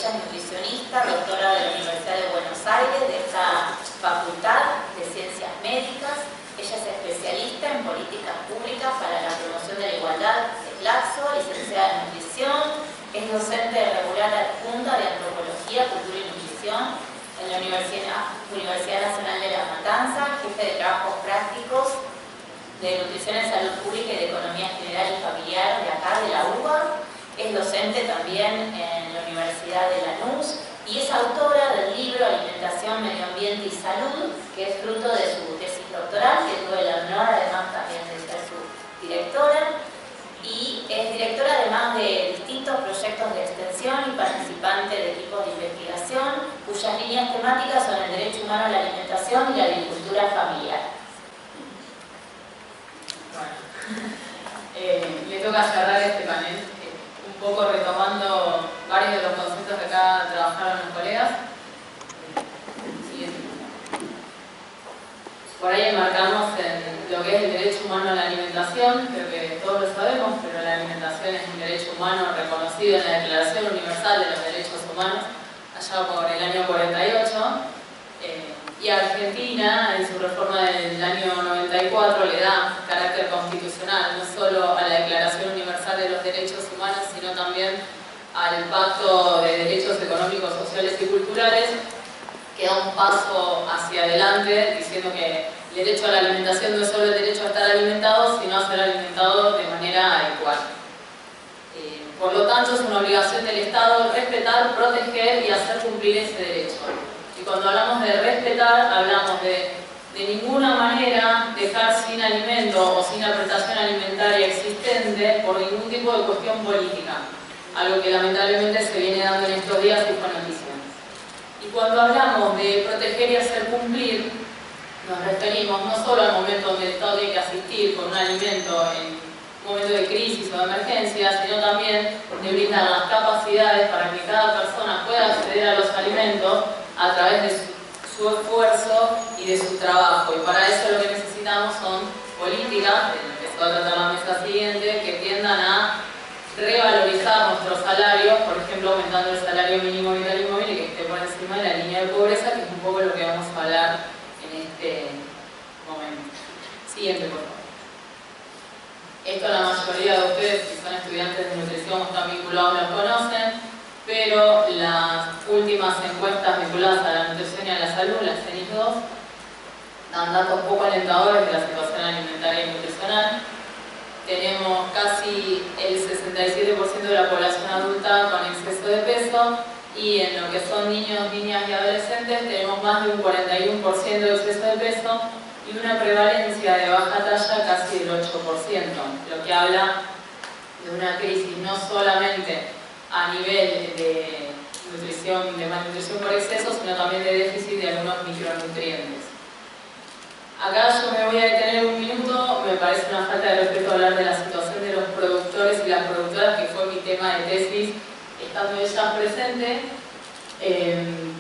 Ella es nutricionista, doctora de la Universidad de Buenos Aires, de esta Facultad de Ciencias Médicas. Ella es especialista en políticas públicas para la promoción de la igualdad de clase, licenciada en nutrición, es docente regular adjunta de antropología, cultura y nutrición en la Universidad Nacional de La Matanza, jefe de trabajos prácticos de nutrición en salud pública y de economía general y familiar de acá, de la UBA. Es docente también en la Universidad de Lanús y es autora del libro Alimentación, Medio Ambiente y Salud, que es fruto de su tesis doctoral, que tuve el honor además también de ser su directora, y es directora además de distintos proyectos de extensión y participante de equipos de investigación, cuyas líneas temáticas son el derecho humano a la alimentación y la agricultura familiar. Le toca cerrar este panel, un poco retomando varios de los conceptos que acá trabajaron los colegas. Siguiente. Por ahí enmarcamos en lo que es el derecho humano a la alimentación, creo que todos lo sabemos, pero la alimentación es un derecho humano reconocido en la Declaración Universal de los Derechos Humanos, allá por el año 48. Y Argentina, en su reforma del año 94, le da carácter constitucional, no solo a la Declaración Universal de los Derechos Humanos, sino también al Pacto de Derechos Económicos, Sociales y Culturales, que da un paso hacia adelante, diciendo que el derecho a la alimentación no es solo el derecho a estar alimentado, sino a ser alimentado de manera adecuada. Por lo tanto, es una obligación del Estado respetar, proteger y hacer cumplir ese derecho. Y cuando hablamos de respetar, hablamos de ninguna manera dejar sin alimento o sin la prestación alimentaria existente por ningún tipo de cuestión política, algo que lamentablemente se viene dando en estos días y con noticias. Y cuando hablamos de proteger y hacer cumplir, nos referimos no solo al momento donde el Estado tiene que asistir con un alimento en un momento de crisis o de emergencia, sino también de brindar las capacidades para que cada persona pueda acceder a los alimentos a través de su esfuerzo y de su trabajo. Y para eso lo que necesitamos son políticas, de lo que se va a tratar la mesa siguiente, que tiendan a revalorizar nuestros salarios, por ejemplo, aumentando el salario mínimo vital y móvil y que esté por encima de la línea de pobreza, que es un poco lo que vamos a hablar en este momento. Siguiente, por favor. Esto la mayoría de ustedes, que son estudiantes de nutrición o están vinculados, lo conocen, pero las últimas encuestas vinculadas a la nutrición y a la salud, las CENIS 2, dan datos poco alentadores de la situación alimentaria y nutricional. Tenemos casi el 67% de la población adulta con exceso de peso y en lo que son niños, niñas y adolescentes tenemos más de un 41% de exceso de peso y una prevalencia de baja talla casi del 8%, lo que habla de una crisis no solamente a nivel de nutrición, de malnutrición por exceso, sino también de déficit de algunos micronutrientes. Acá yo me voy a detener un minuto, me parece una falta de respeto hablar de la situación de los productores y las productoras, que fue mi tema de tesis, estando ellas presentes,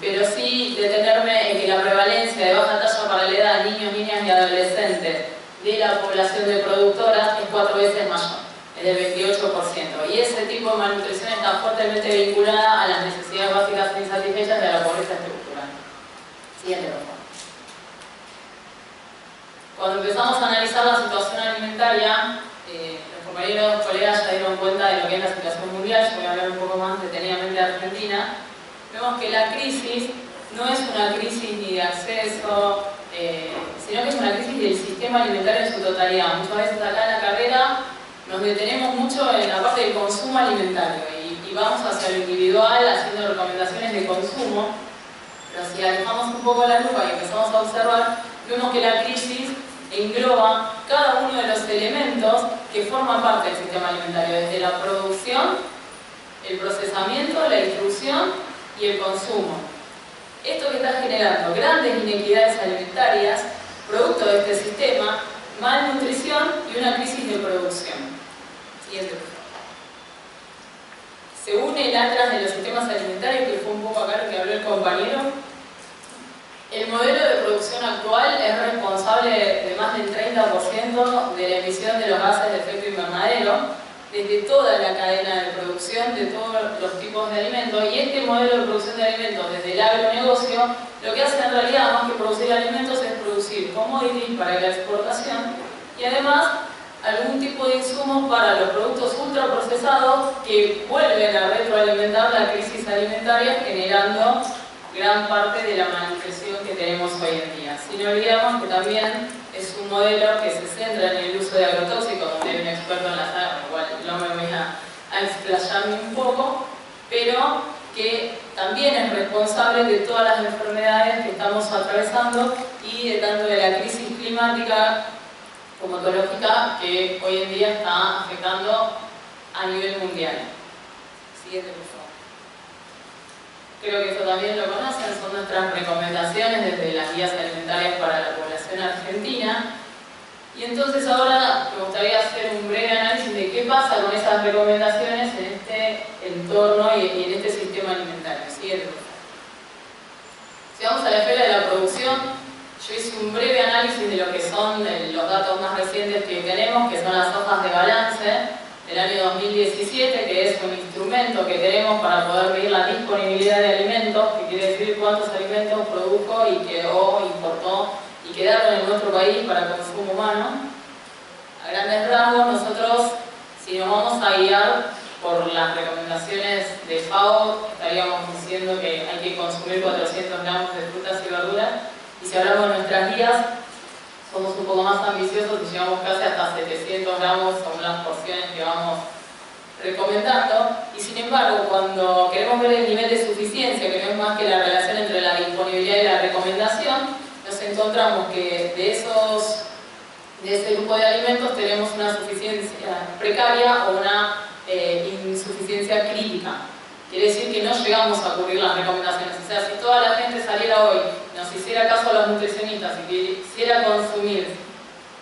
pero sí detenerme en que la prevalencia de baja talla para la edad de niños, niñas y adolescentes de la población de productoras es 4 veces mayor, es del 28%, y ese tipo de malnutrición está fuertemente vinculada a las necesidades básicas insatisfechas de la pobreza estructural. Siguiente, por favor. Cuando empezamos a analizar la situación alimentaria, los compañeros colegas ya dieron cuenta de lo que es la situación mundial. Yo voy a hablar un poco más detenidamente de Argentina. Vemos que la crisis no es una crisis ni de acceso, sino que es una crisis del sistema alimentario en su totalidad. Muchas veces acá en la carrera nos detenemos mucho en la parte del consumo alimentario y vamos hacia lo individual haciendo recomendaciones de consumo, pero si alejamos un poco la lupa y empezamos a observar, vemos que la crisis engloba cada uno de los elementos que forman parte del sistema alimentario, desde la producción, el procesamiento, la distribución y el consumo. Esto que está generando grandes inequidades alimentarias, producto de este sistema, malnutrición y una crisis de producción. Siguiente, por favor. Según el Atlas de los Sistemas Alimentarios, que fue un poco acá lo que habló el compañero, el modelo de producción actual es responsable de más del 30% de la emisión de los gases de efecto invernadero, desde toda la cadena de producción de todos los tipos de alimentos, y este modelo de producción de alimentos desde el agronegocio lo que hace en realidad, más que producir alimentos, es producir commodities para la exportación y además algún tipo de insumos para los productos ultraprocesados que vuelven a retroalimentar la crisis alimentaria, generando gran parte de la malnutrición que tenemos hoy en día. Sin olvidamos que también es un modelo que se centra en el uso de agrotóxicos, donde hay un experto en la sala, igual no me voy a explayarme un poco, pero que también es responsable de todas las enfermedades que estamos atravesando y de tanto de la crisis climática como ecológica que hoy en día está afectando a nivel mundial. Siguiente, por favor. Creo que esto también lo conocen, son nuestras recomendaciones desde las guías alimentarias para la población argentina. Y entonces ahora me gustaría hacer un breve análisis de qué pasa con esas recomendaciones en este entorno y en este sistema alimentario. Siguiente. Si vamos a la esfera de la producción, yo hice un breve análisis de lo que son los datos más recientes que tenemos, que son las hojas de balance del año 2017, que es un instrumento que tenemos para poder medir la disponibilidad de alimentos, que quiere decir cuántos alimentos produjo y quedó, importó y quedaron en nuestro país para consumo humano. A grandes rasgos, nosotros, si nos vamos a guiar por las recomendaciones de FAO, estaríamos diciendo que hay que consumir 400 gramos de frutas y verduras, y si hablamos de nuestras guías, somos un poco más ambiciosos y llevamos casi hasta 700 gramos, son las porciones que vamos recomendando. Y sin embargo, cuando queremos ver el nivel de suficiencia, que no es más que la relación entre la disponibilidad y la recomendación, nos encontramos que de ese grupo de alimentos tenemos una suficiencia precaria o una insuficiencia crítica. Quiere decir que no llegamos a cubrir las recomendaciones. O sea, si toda la gente saliera hoy, nos hiciera caso a los nutricionistas y quisiera consumir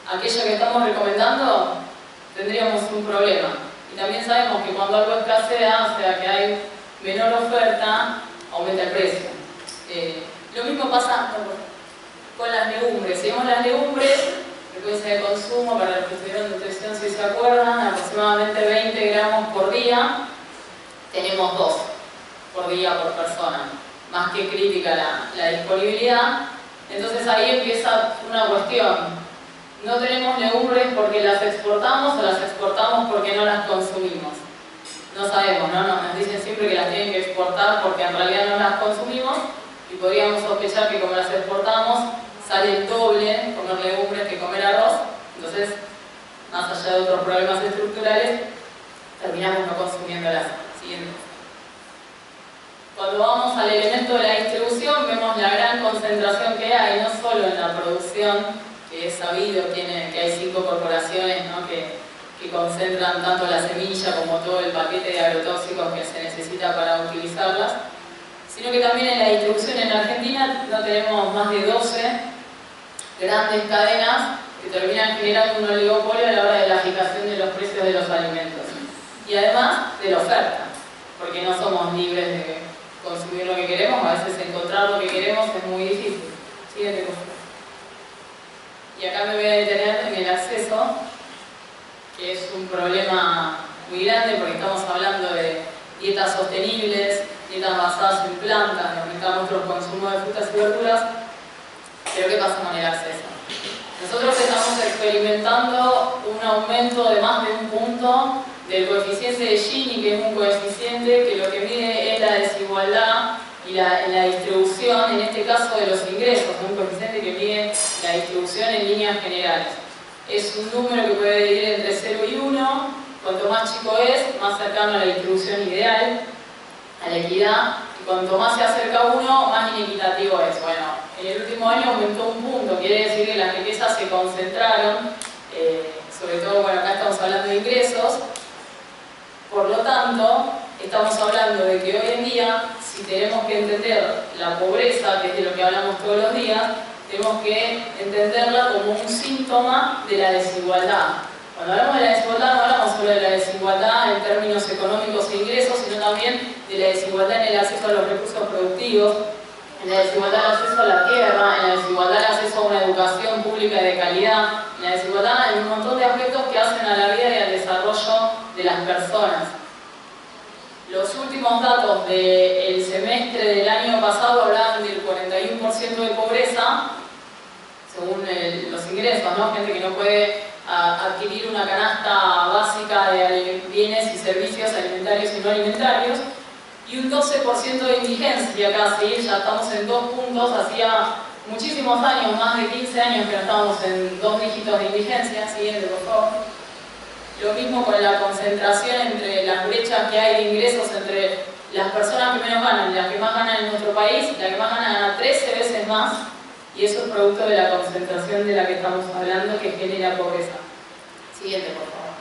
aquello que estamos recomendando, tendríamos un problema. Y también sabemos que cuando algo escasea, o sea que hay menor oferta, aumenta el precio. Lo mismo pasa con las legumbres. Si vemos las legumbres, frecuencia de consumo, para los que estudiaron nutrición, si se acuerdan, aproximadamente 20 gramos por día. Tenemos 2 por día por persona, más que crítica la disponibilidad. Entonces ahí empieza una cuestión. No tenemos legumbres porque las exportamos o las exportamos porque no las consumimos. No sabemos, ¿no? Nos dicen siempre que las tienen que exportar porque en realidad no las consumimos, y podríamos sospechar que como las exportamos sale el doble comer legumbres que comer arroz. Entonces, más allá de otros problemas estructurales, terminamos no consumiéndolas. Siguiente. Cuando vamos al elemento de la distribución, vemos la gran concentración que hay, no solo en la producción, que es sabido que hay 5 corporaciones, ¿no?, que concentran tanto la semilla como todo el paquete de agrotóxicos que se necesita para utilizarlas, sino que también en la distribución en Argentina no tenemos más de 12 grandes cadenas que terminan generando un oligopolio a la hora de la fijación de los precios de los alimentos. Y además de la oferta, porque no somos libres de consumir lo que queremos, a veces encontrar lo que queremos es muy difícil. Siguiente cosa. Y acá me voy a detener en el acceso, que es un problema muy grande porque estamos hablando de dietas sostenibles, dietas basadas en plantas, de aumentar nuestro consumo de frutas y verduras, pero ¿qué pasa con el acceso? Nosotros estamos experimentando un aumento de más de 1 punto del coeficiente de Gini, que es un coeficiente que lo que mide es la desigualdad y la distribución, en este caso de los ingresos, un coeficiente que mide la distribución en líneas generales. Es un número que puede dividir entre 0 y 1, cuanto más chico es, más cercano a la distribución ideal, a la equidad, y cuanto más se acerca a 1, más inequitativo es. Bueno, en el último año aumentó 1 punto, quiere decir que las riquezas se concentraron, sobre todo, bueno, acá estamos hablando de ingresos. Por lo tanto, estamos hablando de que hoy en día, si tenemos que entender la pobreza, que es de lo que hablamos todos los días, tenemos que entenderla como un síntoma de la desigualdad. Cuando hablamos de la desigualdad, no hablamos solo de la desigualdad en términos económicos e ingresos, sino también de la desigualdad en el acceso a los recursos productivos, en la desigualdad en el acceso a la tierra, en la desigualdad en el acceso a una educación pública y de calidad, en la desigualdad en un montón de aspectos que hacen a la vida y al desarrollo de las personas. Los últimos datos del semestre del año pasado hablaban del 41% de pobreza, según los ingresos, ¿no? Gente que no puede adquirir una canasta básica de bienes y servicios alimentarios y no alimentarios, y un 12% de indigencia casi. Ya estamos en 2 puntos, hacía muchísimos años, más de 15 años que no estábamos en 2 dígitos de indigencia. Siguiente, por favor. Lo mismo con la concentración entre las brechas que hay de ingresos entre las personas que menos ganan y las que más ganan en nuestro país. La que más gana 13 veces más, y eso es producto de la concentración de la que estamos hablando, que genera pobreza. Siguiente, por favor.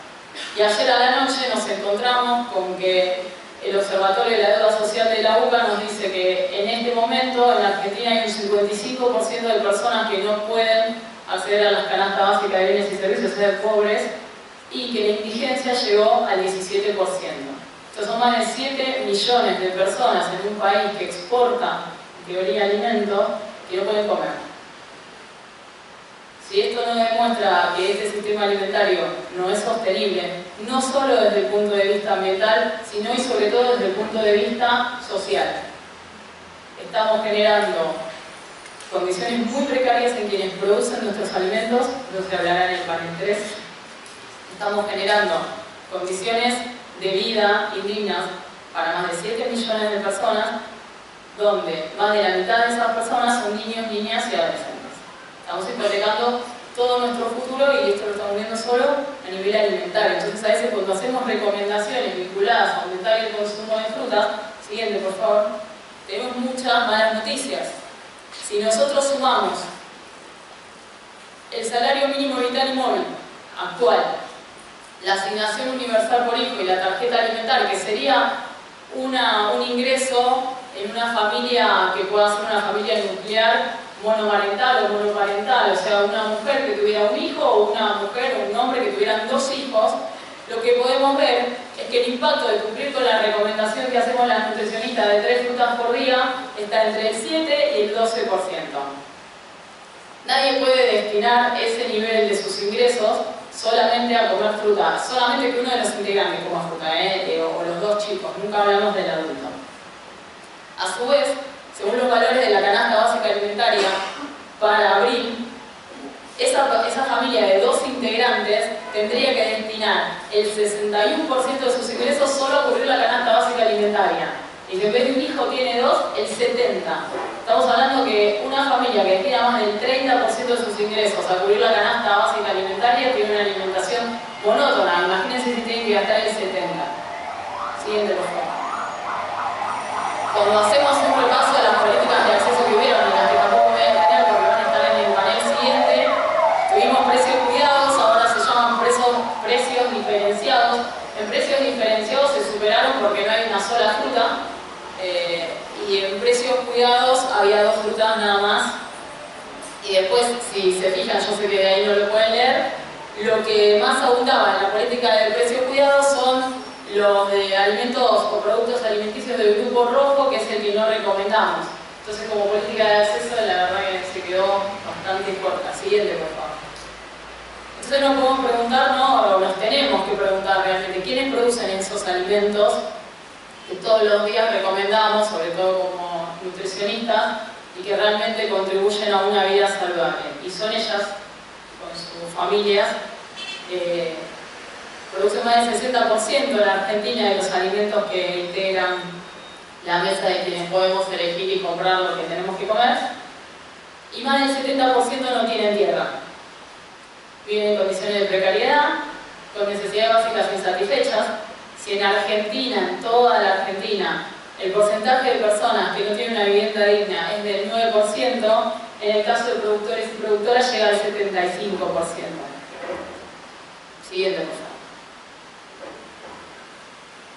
Y ayer a la noche nos encontramos con que el Observatorio de la Deuda Social de la UCA nos dice que en este momento en Argentina hay un 55% de personas que no pueden acceder a las canastas básicas de bienes y servicios, ser pobres, y que la indigencia llegó al 17%. Entonces son más de 7 millones de personas en un país que exporta, en teoría, alimentos, que no pueden comer. Si esto no demuestra que este sistema alimentario no es sostenible, no solo desde el punto de vista ambiental, sino y sobre todo desde el punto de vista social. Estamos generando condiciones muy precarias en quienes producen nuestros alimentos, no se hablará en el panel 3. Estamos generando condiciones de vida indignas para más de 7 millones de personas, donde más de la mitad de esas personas son niños, niñas y adolescentes. Estamos hipotecando todo nuestro futuro, y esto lo estamos viendo solo a nivel alimentario. Entonces, a veces cuando hacemos recomendaciones vinculadas a aumentar el consumo de frutas, siguiente, por favor, tenemos muchas malas noticias. Si nosotros sumamos el salario mínimo vital y móvil actual, la asignación universal por hijo y la tarjeta alimentaria, que sería un ingreso en una familia que pueda ser una familia nuclear monomarental o monoparental, o sea, una mujer que tuviera un hijo o una mujer o un hombre que tuvieran 2 hijos, lo que podemos ver es que el impacto de cumplir con la recomendación que hacemos las nutricionistas de 3 frutas por día está entre el 7 y el 12%. Nadie puede destinar ese nivel de sus ingresos solamente a comer fruta, solamente que uno de los integrantes coma fruta, o los 2 chicos, nunca hablamos del adulto. A su vez, según los valores de la canasta básica alimentaria, para abril, esa familia de 2 integrantes tendría que destinar el 61% de sus ingresos solo a cubrir la canasta básica alimentaria. Y si en vez de un hijo tiene 2, el 70%. Estamos hablando que una familia que destina más del 30% de sus ingresos a cubrir la canasta básica alimentaria tiene una alimentación monótona. Imagínense si tienen que gastar el 70%. Siguiente, por favor. Cuando hacemos un repaso de las políticas de acceso que hubieron, y las que tampoco voy a detener porque van a estar en el panel siguiente, tuvimos precios cuidados, ahora se llaman precios diferenciados. En precios diferenciados se superaron porque no hay una sola fruta, y en precios cuidados había 2 frutas nada más. Y después, si se fijan, yo sé que de ahí no lo pueden leer, lo que más abundaba en la política de precios cuidados son los de alimentos o productos alimenticios del grupo rojo, que es el que no recomendamos. Entonces, como política de acceso, la verdad que se quedó bastante corta. Siguiente, por favor. Entonces nos podemos preguntar, ¿no? O nos tenemos que preguntar realmente, ¿quiénes producen esos alimentos que todos los días recomendamos, sobre todo como nutricionistas, y que realmente contribuyen a una vida saludable? Y son ellas, con sus familias, producen más del 60% en Argentina de los alimentos que integran la mesa de quienes podemos elegir y comprar lo que tenemos que comer, y más del 70% no tienen tierra. Viven en condiciones de precariedad, con necesidades básicas insatisfechas. Si en Argentina, en toda la Argentina, el porcentaje de personas que no tienen una vivienda digna es del 9%, en el caso de productores y productoras llega al 75%. Siguiente, por favor.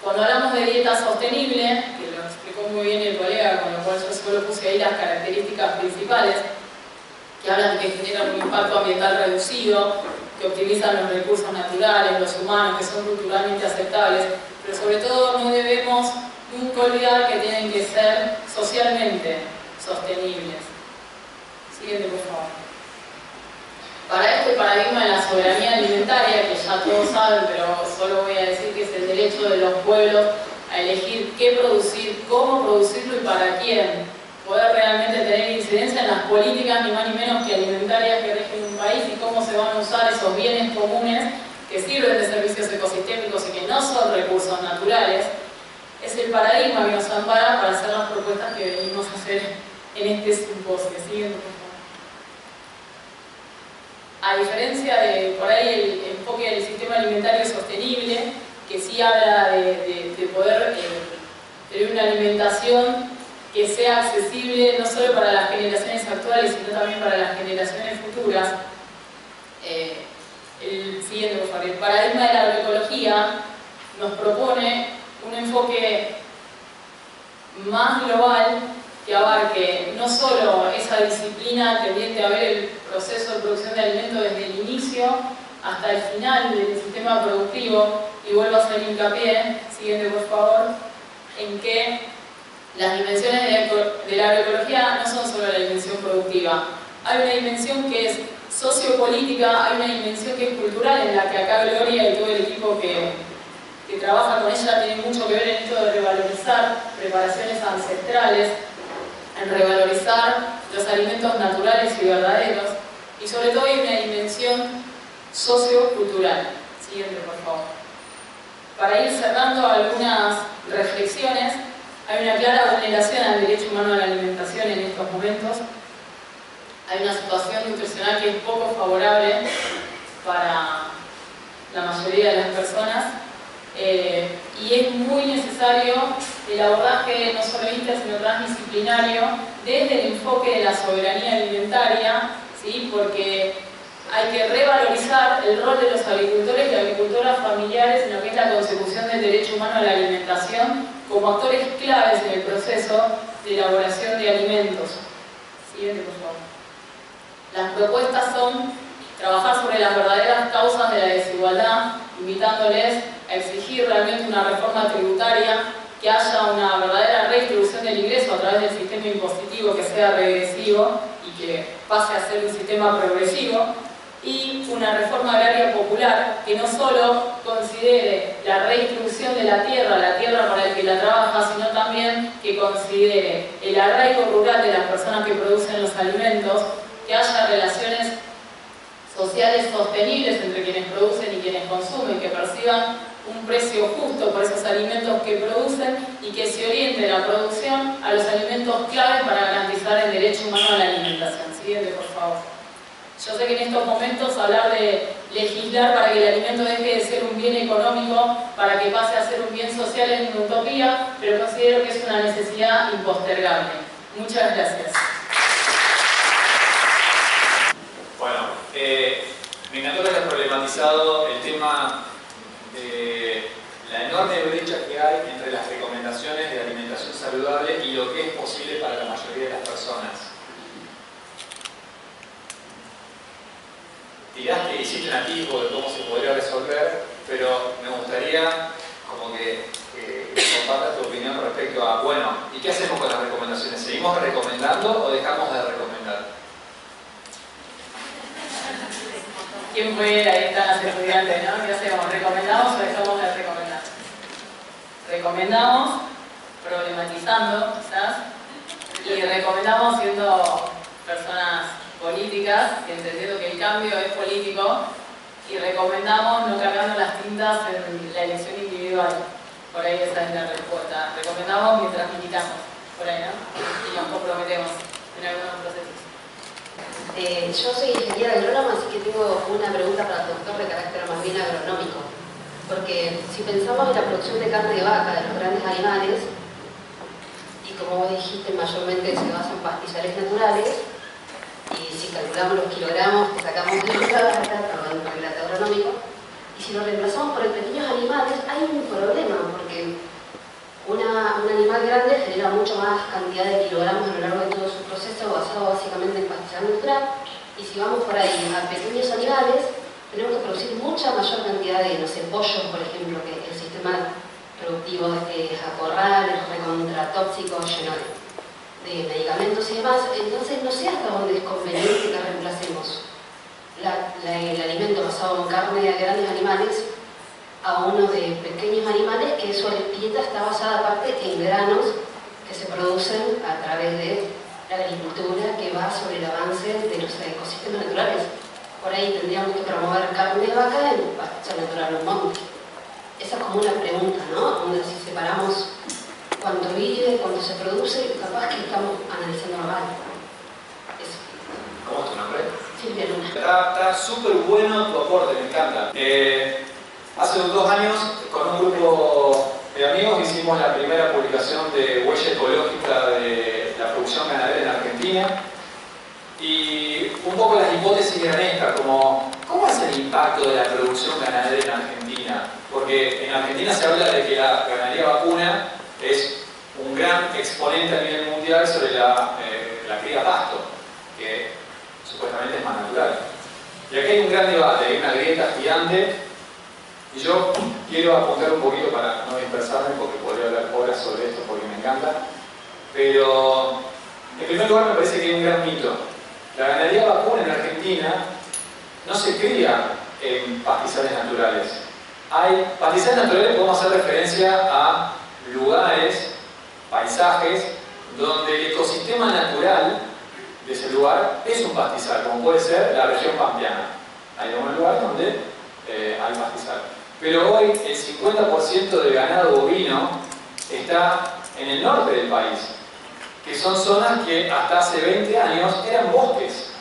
Cuando hablamos de dieta sostenible, que lo explicó muy bien el colega, con lo cual yo solo puse ahí las características principales, que hablan de que generan un impacto ambiental reducido, que optimizan los recursos naturales, los humanos, que son culturalmente aceptables, pero sobre todo no debemos nunca olvidar que tienen que ser socialmente sostenibles. Siguiente, por favor. Para este paradigma de la soberanía alimentaria, que ya todos saben, pero solo voy a decir que es el derecho de los pueblos a elegir qué producir, cómo producirlo y para quién. Poder realmente tener incidencia en las políticas, ni más ni menos que alimentarias que rigen un país y cómo se van a usar esos bienes comunes que sirven de servicios ecosistémicos y que no son recursos naturales. Es el paradigma que nos ampara para hacer las propuestas que venimos a hacer en este simposio. ¿Sí? A diferencia de, por ahí, el enfoque del sistema alimentario sostenible, que sí habla de poder tener una alimentación que sea accesible no solo para las generaciones actuales, sino también para las generaciones futuras. El siguiente, por favor. El paradigma de la agroecología nos propone un enfoque más global que abarque no solo esa disciplina tendiente a ver el proceso de producción de alimentos desde el inicio hasta el final del sistema productivo, y vuelvo a hacer hincapié, siguiente por favor, en que las dimensiones de la agroecología no son solo la dimensión productiva. Hay una dimensión que es sociopolítica, hay una dimensión que es cultural, en la que acá Gloria y todo el equipo que trabaja con ella tiene mucho que ver en esto de revalorizar preparaciones ancestrales, en revalorizar los alimentos naturales y verdaderos, y sobre todo hay una dimensión sociocultural. Siguiente, por favor. Para ir cerrando algunas reflexiones, hay una clara vulneración al derecho humano a la alimentación en estos momentos. Hay una situación nutricional que es poco favorable para la mayoría de las personas, y es muy necesario el abordaje no solamente sino transdisciplinario desde el enfoque de la soberanía alimentaria, ¿sí? Porque hay que revalorizar el rol de los agricultores y agricultoras familiares en lo que es la consecución del derecho humano a la alimentación como actores claves en el proceso de elaboración de alimentos. Siguiente, por favor. Las propuestas son trabajar sobre las verdaderas causas de la desigualdad, invitándoles a exigir realmente una reforma tributaria, que haya una verdadera redistribución del ingreso a través del sistema impositivo que sea regresivo y que pase a ser un sistema progresivo, y una reforma agraria popular que no solo considere la redistribución de la tierra para el que la trabaja, sino también que considere el arraigo rural de las personas que producen los alimentos, que haya relaciones sociales sostenibles entre quienes producen y quienes consumen, que perciban un precio justo por esos alimentos que producen y que se oriente la producción a los alimentos claves para garantizar el derecho humano a la alimentación. Siguiente, por favor. Yo sé que en estos momentos hablar de legislar para que el alimento deje de ser un bien económico para que pase a ser un bien social es una utopía, pero considero que es una necesidad impostergable. Muchas gracias. Bueno, me encantó que hayas problematizado el tema de la enorme brecha que hay entre las recomendaciones de alimentación saludable y lo que es posible para la mayoría de las personas. Dirás que hiciste un atisbo de cómo se podría resolver, pero me gustaría como que compartas tu opinión respecto a, bueno, ¿y qué hacemos con las recomendaciones? ¿Seguimos recomendando o dejamos de recomendar? ¿Quién fue? Ahí están las estudiantes, ¿no? ¿Qué hacemos? ¿Recomendamos o dejamos de recomendar? Recomendamos, problematizando quizás, y recomendamos siendo personas políticas, entendiendo que el cambio es político, y recomendamos no cargando las tintas en la elección individual. Por ahí esa es la respuesta. Recomendamos mientras militamos, por ahí, ¿no? Y nos comprometemos en algunos procesos. Yo soy ingeniera agrónoma, así que tengo una pregunta para el doctor de carácter más bien agronómico. Porque si pensamos en la producción de carne de vaca, de los grandes animales, y como vos dijiste, mayormente se basa en pastizales naturales, y si calculamos los kilogramos que sacamos de la vaca, perdón, el relato agronómico, y si lo reemplazamos por pequeños animales, hay un problema, porque un animal grande genera mucho más cantidad de kilogramos a lo largo de todo su proceso, basado básicamente en pastizal natural, y si vamos por ahí a pequeños animales, tenemos que producir mucha mayor cantidad de, no sé, pollos, por ejemplo, que el sistema productivo es acorral, es recontratóxico, lleno de medicamentos y demás. Entonces no sé hasta dónde es conveniente que reemplacemos el alimento basado en carne de grandes animales a uno de pequeños animales que su dieta está basada aparte en granos que se producen a través de la agricultura que va sobre el avance de los ecosistemas naturales. Por ahí tendríamos que promover carne de vaca en pasto natural o monte. Esa es como una pregunta, ¿no? Donde si separamos cuánto vive, cuánto se produce, capaz que estamos analizando mal. Eso. ¿Cómo es tu nombre? Silvia Luna. Está súper bueno tu aporte, me encanta. Hace 2 años, con un grupo de amigos, hicimos la primera publicación de huella ecológica de la producción ganadera en Argentina. Y un poco las hipótesis eran estas, como ¿cómo es el impacto de la producción ganadera en Argentina? Porque en Argentina se habla de que la ganadería vacuna es un gran exponente a nivel mundial sobre la cría a pasto, que supuestamente es más natural. Y aquí hay un gran debate, hay una grieta gigante, y yo quiero apuntar un poquito para no dispersarme, porque podría hablar horas sobre esto, porque me encanta. Pero, en primer lugar, me parece que hay un gran mito. La ganadería vacuna en Argentina no se cría en pastizales naturales. Hay pastizales naturales, podemos hacer referencia a lugares, paisajes, donde el ecosistema natural de ese lugar es un pastizal, como puede ser la región pampeana. Hay algunos lugares donde hay pastizal. Pero hoy el 50% del ganado bovino está en el norte del país, que son zonas que hasta hace 20 años eran bosques.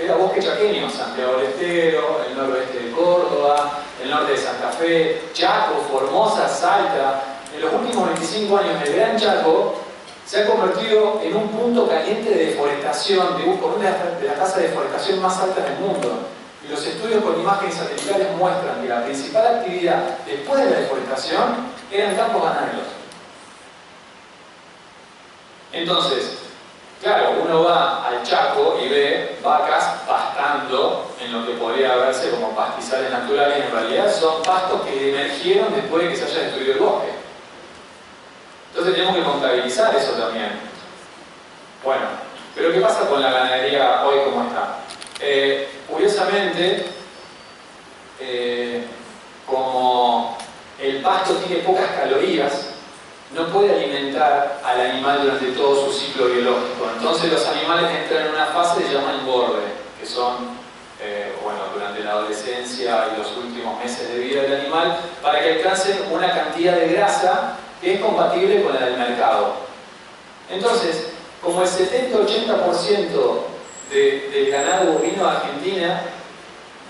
Era bosque chaqueño, Santiago del Estero, el noroeste de Córdoba, el norte de Santa Fe, Chaco, Formosa, Salta. En los últimos 25 años el Gran Chaco se ha convertido en un punto caliente de deforestación, con una de las tasas de deforestación más altas del mundo. Y los estudios con imágenes satelitales muestran que la principal actividad después de la deforestación eran campos ganaderos. Entonces, claro, uno va al Chaco y ve vacas pastando en lo que podría verse como pastizales naturales, en realidad son pastos que emergieron después de que se haya destruido el bosque. Entonces tenemos que contabilizar eso también. Bueno, pero ¿qué pasa con la ganadería hoy como está? Curiosamente, como el pasto tiene pocas calorías, no puede alimentar al animal durante todo su ciclo biológico. Entonces los animales entran en una fase que se llama engorde, que son, durante la adolescencia y los últimos meses de vida del animal, para que alcancen una cantidad de grasa que es compatible con la del mercado. Entonces, como el 70-80% del ganado bovino de Argentina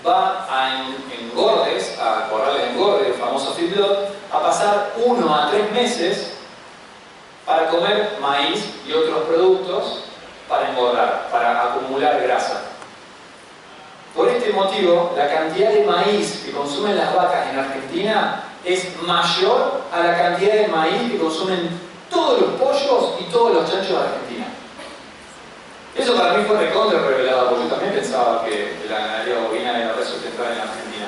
va a engordes, a corrales de engorde, el famoso feedlot, a pasar 1 a 3 meses para comer maíz y otros productos para engordar, para acumular grasa. Por este motivo, la cantidad de maíz que consumen las vacas en Argentina es mayor a la cantidad de maíz que consumen todos los pollos y todos los chanchos de Argentina. Eso para mí fue recontra revelado, porque yo también pensaba que la ganadería bovina era resustentada en Argentina.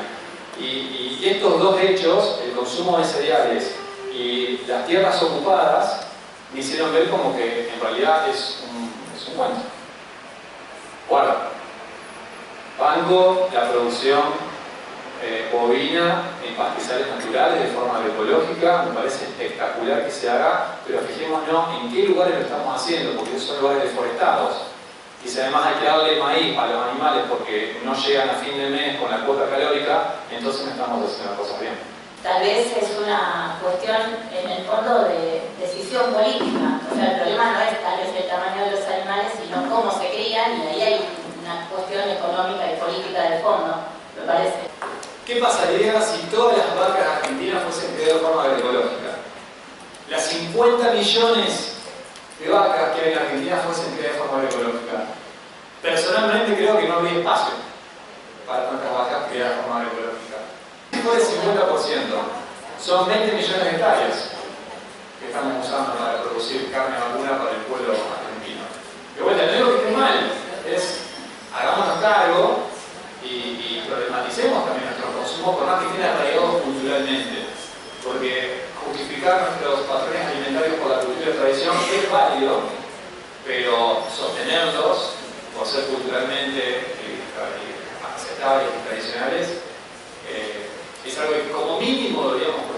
Y estos dos hechos, el consumo de cereales y las tierras ocupadas, me hicieron ver como que en realidad es un cuento. Bueno, banco la producción bovina en pastizales naturales de forma agroecológica, me parece espectacular que se haga, pero fijémonos en qué lugares lo estamos haciendo, porque son lugares deforestados. Y si además hay que darle maíz a los animales porque no llegan a fin de mes con la cuota calórica, entonces no estamos haciendo las cosas bien. Tal vez es una cuestión en el fondo de decisión política. O sea, el problema no es tal vez el tamaño de los animales, sino cómo se crían, y ahí hay una cuestión económica y política de fondo, me parece. ¿Qué pasaría si todas las vacas argentinas fuesen criadas de forma agroecológica? Las 50 millones de vacas que hay en Argentina fuesen criadas de forma agroecológica. Personalmente creo que no habría espacio para tantas vacas criadas de forma agroecológica. Después del 50%, son 20 millones de hectáreas que estamos usando para producir carne vacuna para el pueblo argentino. De vuelta, no digo que esté mal, es hagámonos cargo y problematicemos también nuestro consumo, por más que estén arraigados culturalmente. Porque justificar nuestros patrones alimentarios por la cultura de tradición es válido, pero sostenerlos por ser culturalmente aceptables y tradicionales es algo que como mínimo deberíamos